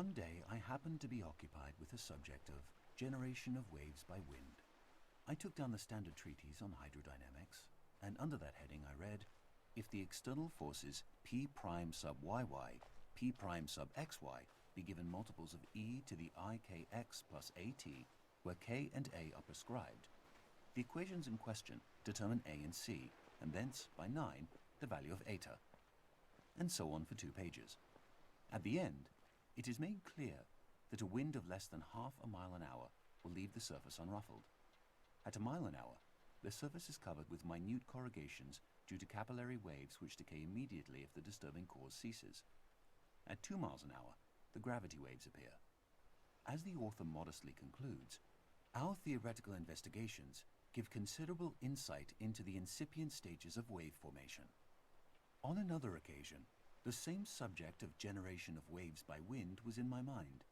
One day I happened to be occupied with the subject of generation of waves by wind. I took down the standard treatise on hydrodynamics, and under that heading I read, if the external forces P prime sub yy, P prime sub xy be given multiples of e to the ikx plus at, where k and a are prescribed, the equations in question determine a and c, and thence, by 9, the value of eta, and so on for 2 pages. At the end, it is made clear that a wind of less than half a mile an hour will leave the surface unruffled. At a mile an hour, the surface is covered with minute corrugations due to capillary waves which decay immediately if the disturbing cause ceases. At 2 miles an hour, the gravity waves appear. As the author modestly concludes, our theoretical investigations give considerable insight into the incipient stages of wave formation. On another occasion, the same subject of generation of waves by wind was in my mind,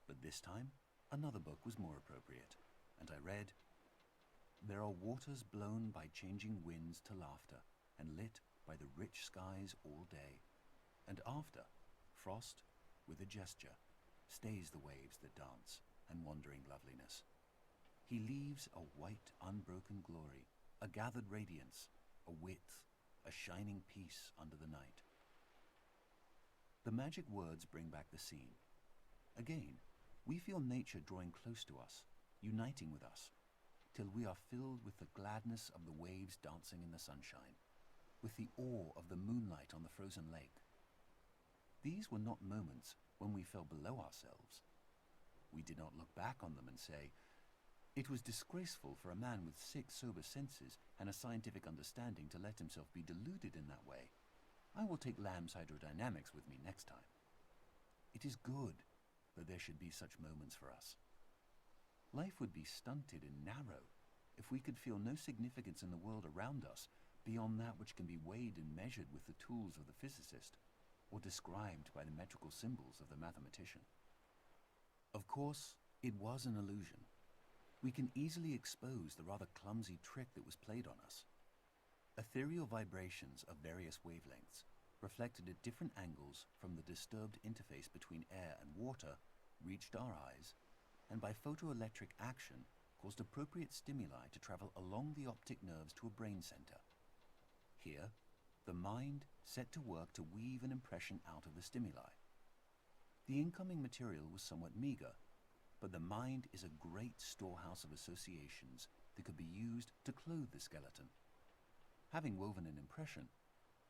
but this time another book was more appropriate, and I read, "There are waters blown by changing winds to laughter, and lit by the rich skies all day, and after, frost, with a gesture, stays the waves that dance, and wandering loveliness. He leaves a white unbroken glory, a gathered radiance, a width, a shining peace under the night." The magic words bring back the scene. Again, we feel nature drawing close to us, uniting with us, till we are filled with the gladness of the waves dancing in the sunshine, with the awe of the moonlight on the frozen lake. These were not moments when we fell below ourselves. We did not look back on them and say, "It was disgraceful for a man with 6 sober senses and a scientific understanding to let himself be deluded in that way. I will take Lamb's hydrodynamics with me next time." It is good that there should be such moments for us. Life would be stunted and narrow if we could feel no significance in the world around us beyond that which can be weighed and measured with the tools of the physicist, or described by the metrical symbols of the mathematician. Of course, it was an illusion. We can easily expose the rather clumsy trick that was played on us. Ethereal vibrations of various wavelengths, reflected at different angles from the disturbed interface between air and water, reached our eyes, and by photoelectric action caused appropriate stimuli to travel along the optic nerves to a brain center. Here, the mind set to work to weave an impression out of the stimuli. The incoming material was somewhat meager, but the mind is a great storehouse of associations that could be used to clothe the skeleton. Having woven an impression,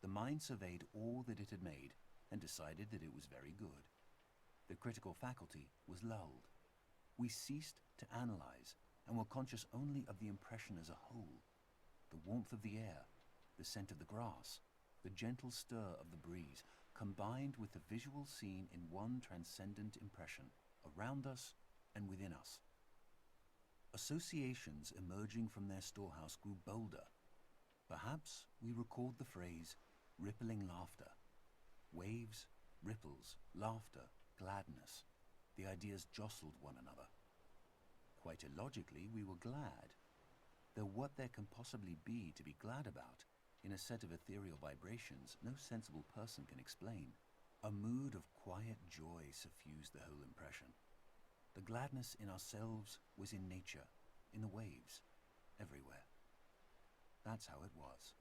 the mind surveyed all that it had made and decided that it was very good. The critical faculty was lulled. We ceased to analyze and were conscious only of the impression as a whole, the warmth of the air, the scent of the grass, the gentle stir of the breeze, combined with the visual scene in one transcendent impression, around us and within us. Associations emerging from their storehouse grew bolder. Perhaps we recalled the phrase, rippling laughter. Waves, ripples, laughter, gladness. The ideas jostled one another. Quite illogically, we were glad, though what there can possibly be to be glad about in a set of ethereal vibrations no sensible person can explain. A mood of quiet joy suffused the whole impression. The gladness in ourselves was in nature, in the waves, everywhere. That's how it was.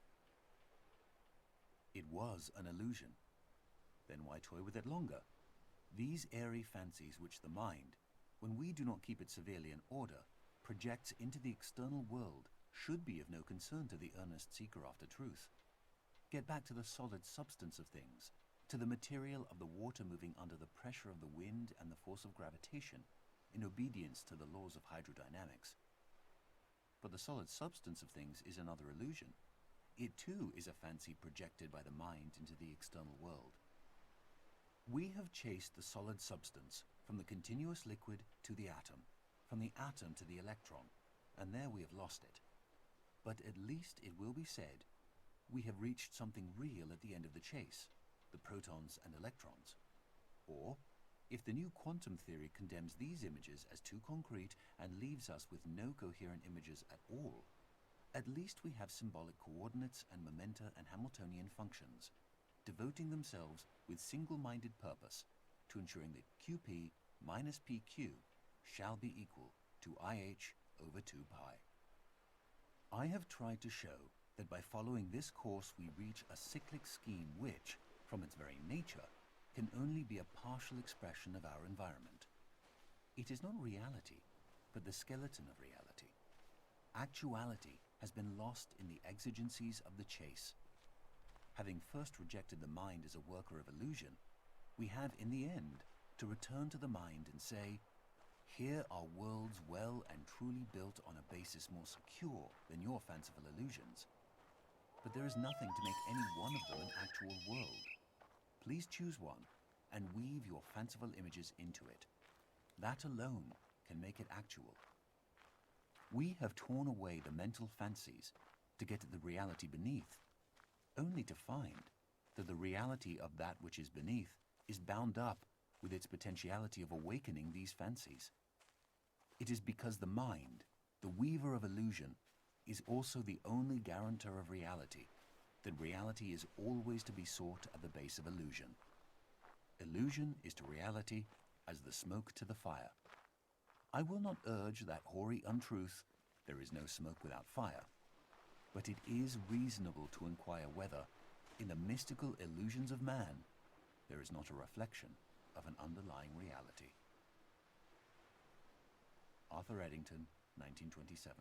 It was an illusion. Then why toy with it longer? These airy fancies which the mind, when we do not keep it severely in order, projects into the external world should be of no concern to the earnest seeker after truth. Get back to the solid substance of things, to the material of the water moving under the pressure of the wind and the force of gravitation, in obedience to the laws of hydrodynamics. But the solid substance of things is another illusion. It too is a fancy projected by the mind into the external world. We have chased the solid substance from the continuous liquid to the atom, from the atom to the electron, and there we have lost it. But at least it will be said, we have reached something real at the end of the chase, the protons and electrons. Or, if the new quantum theory condemns these images as too concrete and leaves us with no coherent images at all, at least we have symbolic coordinates and momenta and Hamiltonian functions, devoting themselves with single-minded purpose to ensuring that QP minus PQ shall be equal to IH over 2 pi. I have tried to show that by following this course we reach a cyclic scheme which, from its very nature, can only be a partial expression of our environment. It is not reality, but the skeleton of reality. Actuality has been lost in the exigencies of the chase. Having first rejected the mind as a worker of illusion, we have, in the end, to return to the mind and say, here are worlds well and truly built on a basis more secure than your fanciful illusions. But there is nothing to make any one of them an actual world. Please choose one and weave your fanciful images into it. That alone can make it actual. We have torn away the mental fancies to get at the reality beneath, only to find that the reality of that which is beneath is bound up with its potentiality of awakening these fancies. It is because the mind, the weaver of illusion, is also the only guarantor of reality, that reality is always to be sought at the base of illusion. Illusion is to reality as the smoke to the fire. I will not urge that hoary untruth, there is no smoke without fire, but it is reasonable to inquire whether, in the mystical illusions of man, there is not a reflection of an underlying reality. Arthur Eddington, 1927.